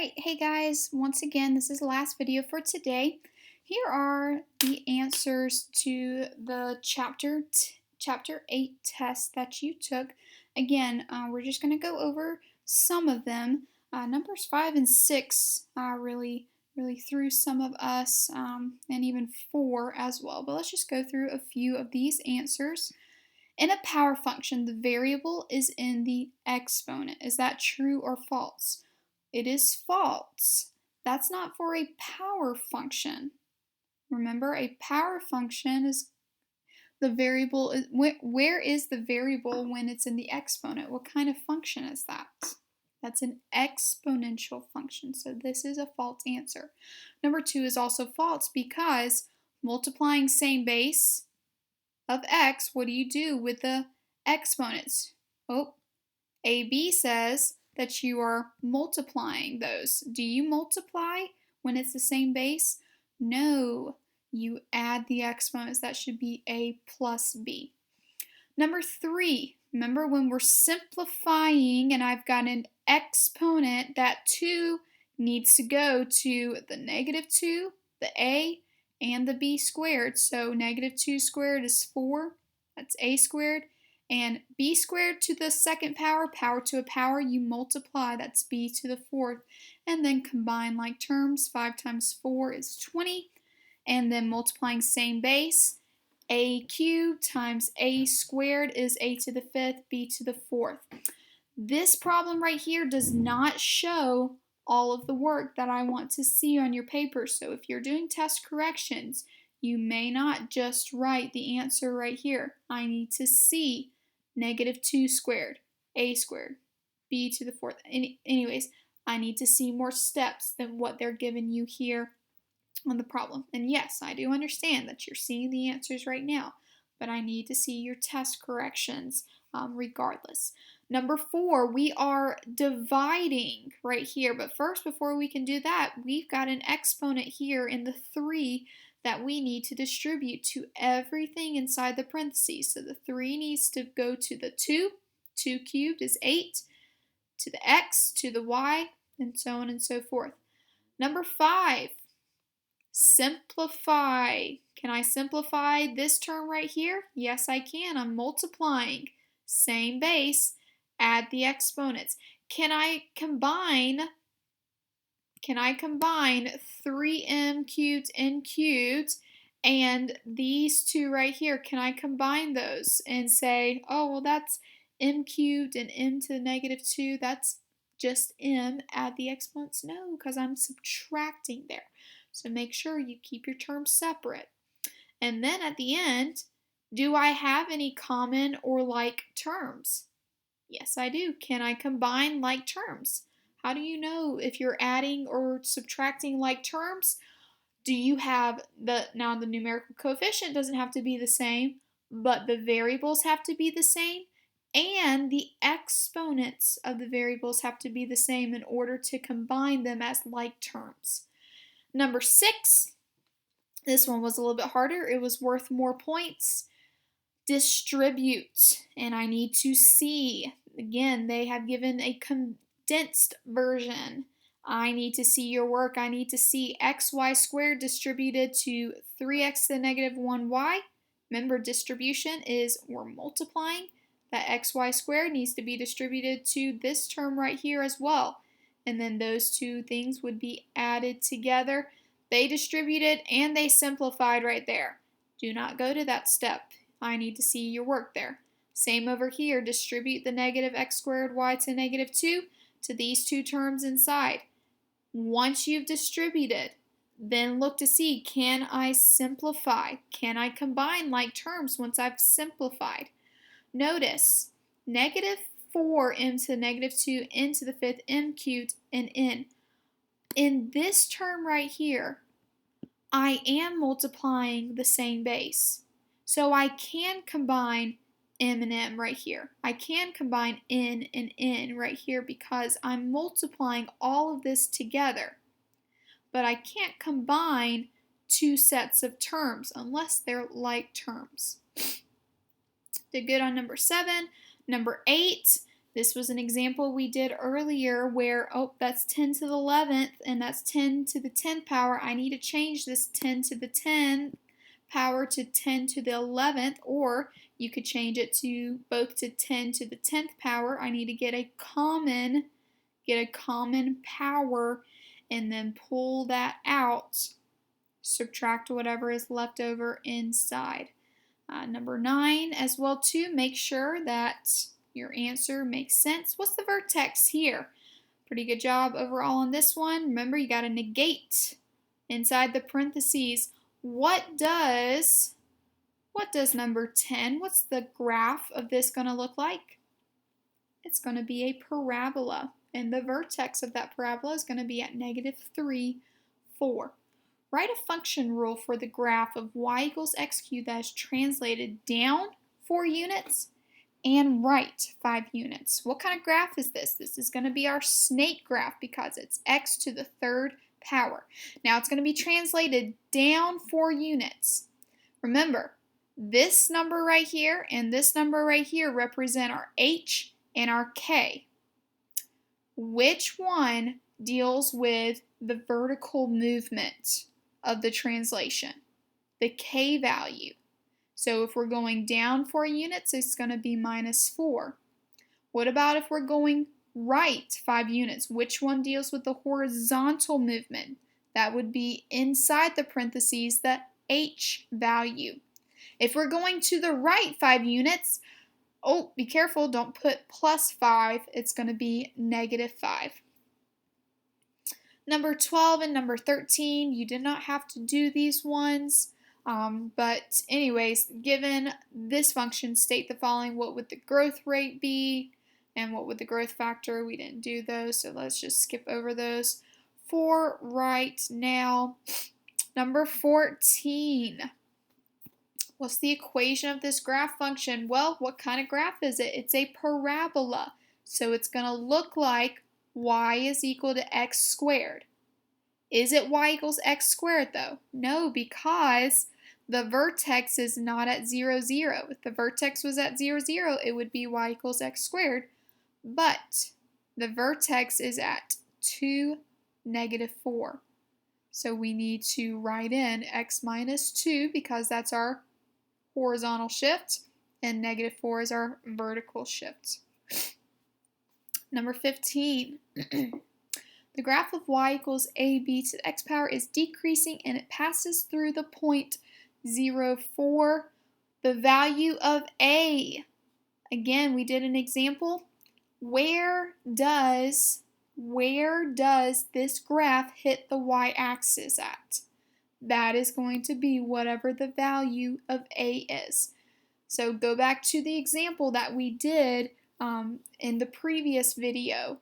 Alright, hey guys, once again, this is the last video for today. Here are the answers to the chapter 8 test that you took. Again, we're just going to go over some of them. Numbers 5 and 6 really threw some of us, and even 4 as well. But let's just go through a few of these answers. In a power function, the variable is in the exponent. Is that true or false? It is false. That's not for a power function. Remember, a power function is the variable. Where is the variable when it's in the exponent? What kind of function is that? That's an exponential function. So this is a false answer. Number 2 is also false because multiplying same base of x, what do you do with the exponents? Oh, AB says that you are multiplying those. Do you multiply when it's the same base? No, you add the exponents. That should be A plus B. Number 3, remember when we're simplifying and I've got an exponent, that 2 needs to go to the -2, the A, and the B squared. So -2 squared is 4, that's A squared. And B squared to the second power, power to a power, you multiply, that's B to the fourth. And then combine like terms, 5 times 4 is 20. And then multiplying same base, A cubed times A squared is A to the fifth, B to the fourth. This problem right here does not show all of the work that I want to see on your paper. So if you're doing test corrections, you may not just write the answer right here. I need to see -2 squared, A squared, B to the fourth. Anyways, I need to see more steps than what they're giving you here on the problem. And yes, I do understand that you're seeing the answers right now, but I need to see your test corrections regardless. Number 4, we are dividing right here. But first, before we can do that, we've got an exponent here in the 3 that we need to distribute to everything inside the parentheses. So the 3 needs to go to the 2. 2 cubed is 8. To the x, to the y, and so on and so forth. Number 5, simplify. Can I simplify this term right here? Yes, I can. I'm multiplying. Same base, add the exponents. Can I combine 3m cubed n cubed and these two right here? Can I combine those and say, oh, well, that's m cubed and m to the -2, that's just m, add the exponents? No, because I'm subtracting there. So make sure you keep your terms separate. And then at the end, do I have any common or like terms? Yes, I do. Can I combine like terms? How do you know if you're adding or subtracting like terms? Do you have now the numerical coefficient doesn't have to be the same, but the variables have to be the same, and the exponents of the variables have to be the same in order to combine them as like terms. Number 6, this one was a little bit harder. It was worth more points. Distribute, and I need to see. Again, they have given a condensed version. I need to see your work. I need to see xy squared distributed to 3x to the -1y. Remember, distribution is we're multiplying. That xy squared needs to be distributed to this term right here as well. And then those two things would be added together. They distributed and they simplified right there. Do not go to that step. I need to see your work there. Same over here. Distribute the -x squared y to -2 to these two terms inside. Once you've distributed, then look to see, can I simplify? Can I combine like terms once I've simplified? Notice, -4m to the -2, n to the fifth, m cubed, and n. In this term right here, I am multiplying the same base. So I can combine m and m right here. I can combine n and n right here because I'm multiplying all of this together. But I can't combine two sets of terms unless they're like terms. Did good on number 7. Number 8, This was an example we did earlier where, oh, that's 10 to the 11th and that's 10 to the 10th power. I need to change this 10 to the 10th power to 10 to the 11th, or you could change it to both to 10 to the 10th power. I need to get a common power and then pull that out. Subtract whatever is left over inside. Number 9 as well too, make sure that your answer makes sense. What's the vertex here? Pretty good job overall on this one. Remember, you got to negate inside the parentheses. What does number 10, what's the graph of this going to look like? It's going to be a parabola, and the vertex of that parabola is going to be at -3, 4. Write a function rule for the graph of y equals x cubed that is translated down 4 units and right 5 units. What kind of graph is this? This is going to be our snake graph because it's x to the 3rd power. Now it's going to be translated down 4 units. Remember, this number right here and this number right here represent our h and our k. Which one deals with the vertical movement of the translation? The k value. So if we're going down 4 units, it's going to be -4. What about if we're going right 5 units? Which one deals with the horizontal movement? That would be inside the parentheses, the h value. If we're going to the right 5 units, oh, be careful, don't put +5. It's going to be -5. Number 12 and number 13, you did not have to do these ones. But anyways, given this function, state the following. What would the growth rate be? And what would the growth factor? We didn't do those, so let's just skip over those for right now. Number 14. What's the equation of this graph function? Well, what kind of graph is it? It's a parabola. So it's going to look like y is equal to x squared. Is it y equals x squared though? No, because the vertex is not at 0, 0. If the vertex was at 0, 0, it would be y equals x squared. But the vertex is at 2, -4. So we need to write in x minus 2 because that's our horizontal shift, and -4 is our vertical shift. Number 15. The graph of y equals ab to the x power is decreasing and it passes through the point 0, 4. The value of a. Again, we did an example. Where does this graph hit the y-axis at? That is going to be whatever the value of a is. So go back to the example that we did in the previous video,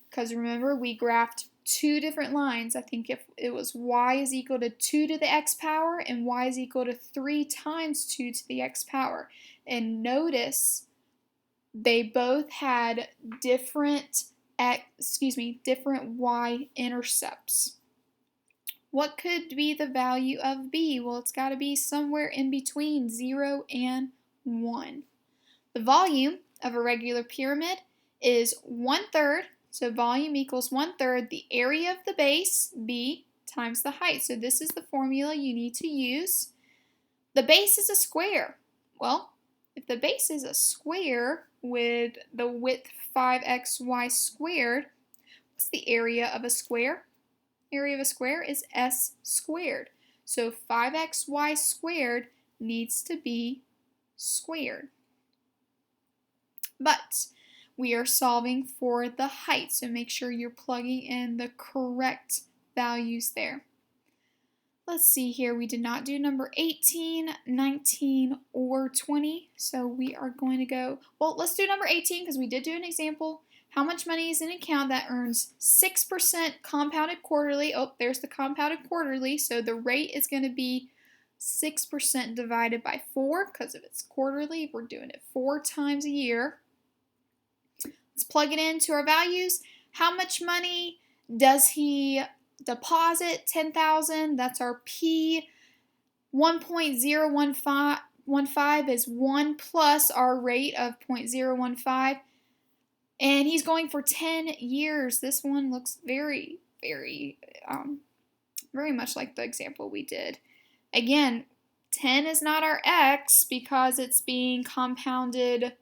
because remember we graphed 2 different lines. I think if it was y is equal to 2 to the x power and y is equal to 3 times 2 to the x power. And notice they both had different y-intercepts. What could be the value of b? Well, it's got to be somewhere in between 0 and 1. The volume of a regular pyramid is 1/3. So volume equals 1/3 the area of the base, b, times the height. So this is the formula you need to use. The base is a square. Well, if the base is a square with the width 5xy squared, what's the area of a square? Area of a square is s squared. So 5xy squared needs to be squared. But we are solving for the height, so make sure you're plugging in the correct values there. Let's see here, we did not do number 18, 19, or 20, so we are going to go, well, let's do number 18 because we did do an example. How much money is in an account that earns 6% compounded quarterly? Oh, there's the compounded quarterly, so the rate is going to be 6% divided by 4 because if it's quarterly, we're doing it 4 times a year. Let's plug it into our values. How much money does he deposit? 10,000. That's our P. 1.015 is 1 plus our rate of 0.015. And he's going for 10 years. This one looks very, very much like the example we did. Again, 10 is not our x because it's being compounded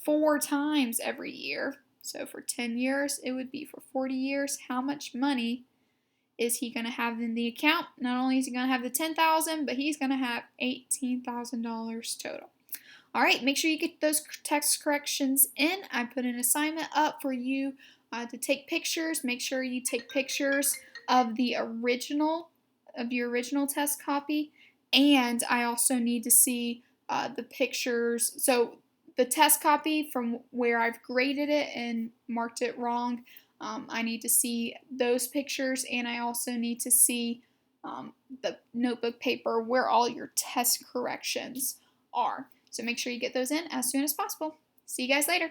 4 times every year. So for 10 years, it would be for 40 years. How much money is he going to have in the account? Not only is he going to have the $10,000, but he's going to have $18,000 total. All right, make sure you get those text corrections in. I put an assignment up for you to take pictures. Make sure you take pictures of your original test copy, and I also need to see the pictures. So the test copy from where I've graded it and marked it wrong, I need to see those pictures, and I also need to see the notebook paper where all your test corrections are. So make sure you get those in as soon as possible. See you guys later.